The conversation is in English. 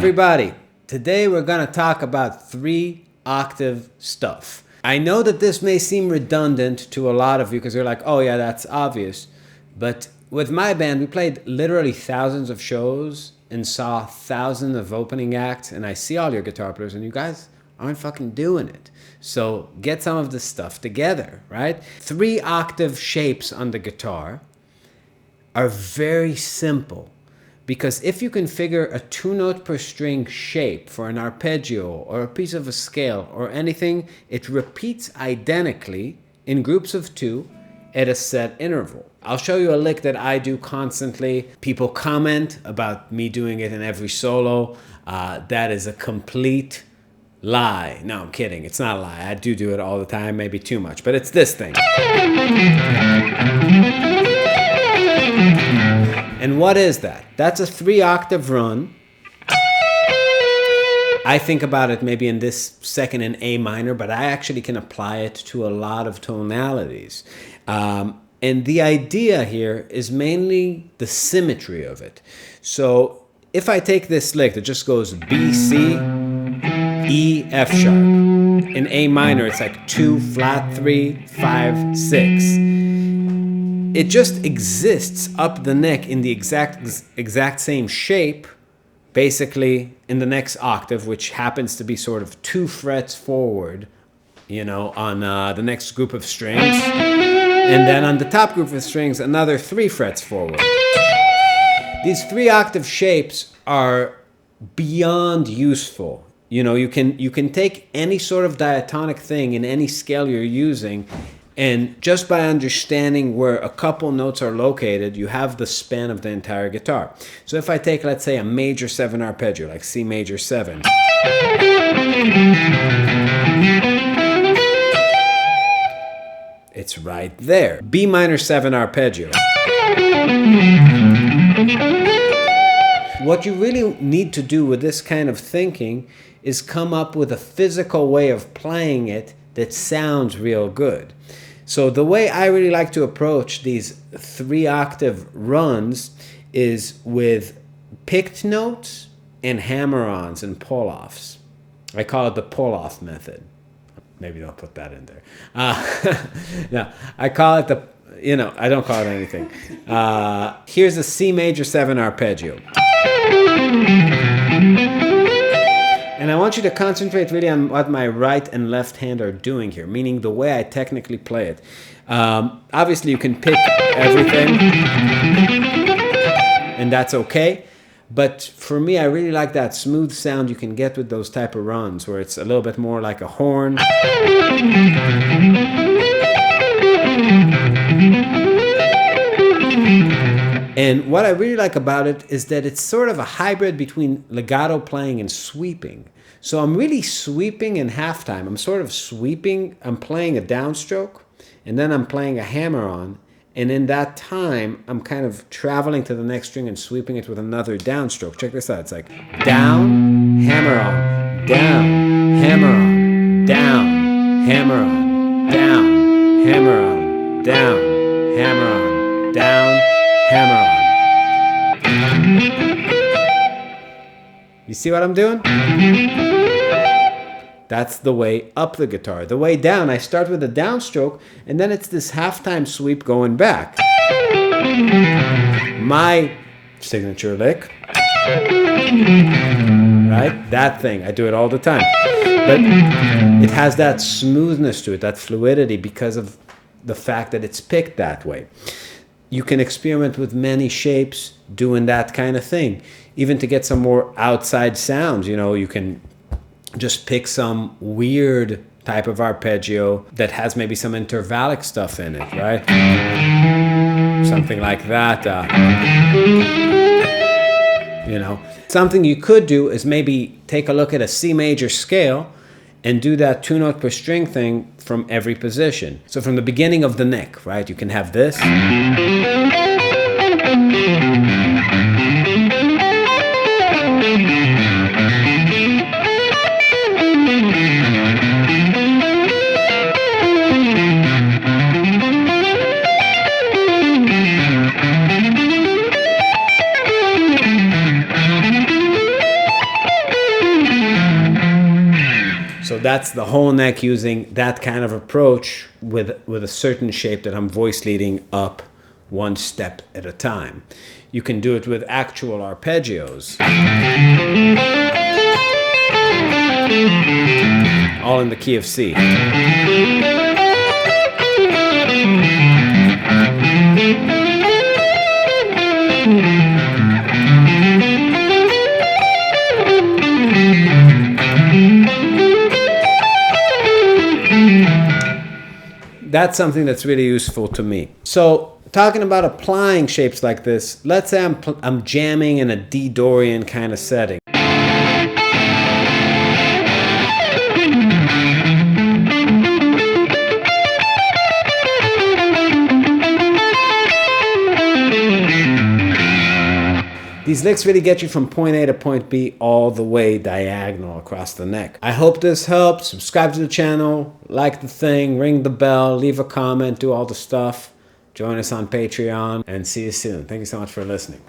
everybody. Today we're going to talk about 3-octave stuff. I know that this may seem redundant to a lot of you because you're like, oh yeah, that's obvious. But with my band, we played literally thousands of shows and saw thousands of opening acts, and I see all your guitar players and you guys aren't fucking doing it. So get some of this stuff together, right? 3-octave shapes on the guitar are very simple. Because if you configure a 2-note per string shape for an arpeggio or a piece of a scale or anything, it repeats identically in groups of 2 at a set interval. I'll show you a lick that I do constantly. People comment about me doing it in every solo. That is a complete lie. No, I'm kidding. It's not a lie. I do it all the time, maybe too much, but it's this thing. And what is that? That's a 3-octave run. I think about it maybe in this second in A minor, but I actually can apply it to a lot of tonalities. And the idea here is mainly the symmetry of it. So if I take this lick that just goes B, C, E, F sharp. In A minor, it's like 2, flat 3, 5, 6. It just exists up the neck in the exact same shape, basically in the next octave, which happens to be sort of 2 frets forward, on the next group of strings. And then on the top group of strings, another 3 frets forward. These 3-octave shapes are beyond useful. You can take any sort of diatonic thing in any scale you're using, and just by understanding where a couple notes are located, you have the span of the entire guitar. So if I take, let's say, a major 7 arpeggio, like C major 7. It's right there. B minor 7 arpeggio. What you really need to do with this kind of thinking is come up with a physical way of playing it that sounds real good. So the way I really like to approach these 3-octave runs is with picked notes and hammer-ons and pull-offs. I call it the pull-off method. Maybe don't put that in there. No, I call it I don't call it anything. Here's a C major 7 arpeggio. And I want you to concentrate really on what my right and left hand are doing here, meaning the way I technically play it. Obviously, you can pick everything, and that's okay. But for me, I really like that smooth sound you can get with those type of runs, where it's a little bit more like a horn. And what I really like about it is that it's sort of a hybrid between legato playing and sweeping. So I'm really sweeping in halftime. I'm sort of sweeping. I'm playing a downstroke, and then I'm playing a hammer-on. And in that time, I'm kind of traveling to the next string and sweeping it with another downstroke. Check this out. It's like down, hammer-on, down, hammer-on, down, hammer-on, down, hammer-on, down, hammer-on, down, hammer-on. You see what I'm doing? That's the way up the guitar. The way down, I start with a downstroke, and then it's this halftime sweep going back. My signature lick, right? That thing, I do it all the time. But it has that smoothness to it, that fluidity, because of the fact that it's picked that way. You can experiment with many shapes doing that kind of thing. Even to get some more outside sounds, you can just pick some weird type of arpeggio that has maybe some intervallic stuff in it, right? Something like that. Something you could do is maybe take a look at a C major scale and do that 2-note per string thing from every position. So from the beginning of the neck, right? You can have this. So that's the whole neck using that kind of approach with a certain shape that I'm voice leading up one step at a time. You can do it with actual arpeggios. All in the key of C. That's something that's really useful to me. So talking about applying shapes like this, let's say I'm jamming in a D Dorian kind of setting. These licks really get you from point A to point B all the way diagonal across the neck. I hope this helped. Subscribe to the channel, like the thing, ring the bell, leave a comment, do all the stuff. Join us on Patreon, and see you soon. Thank you so much for listening.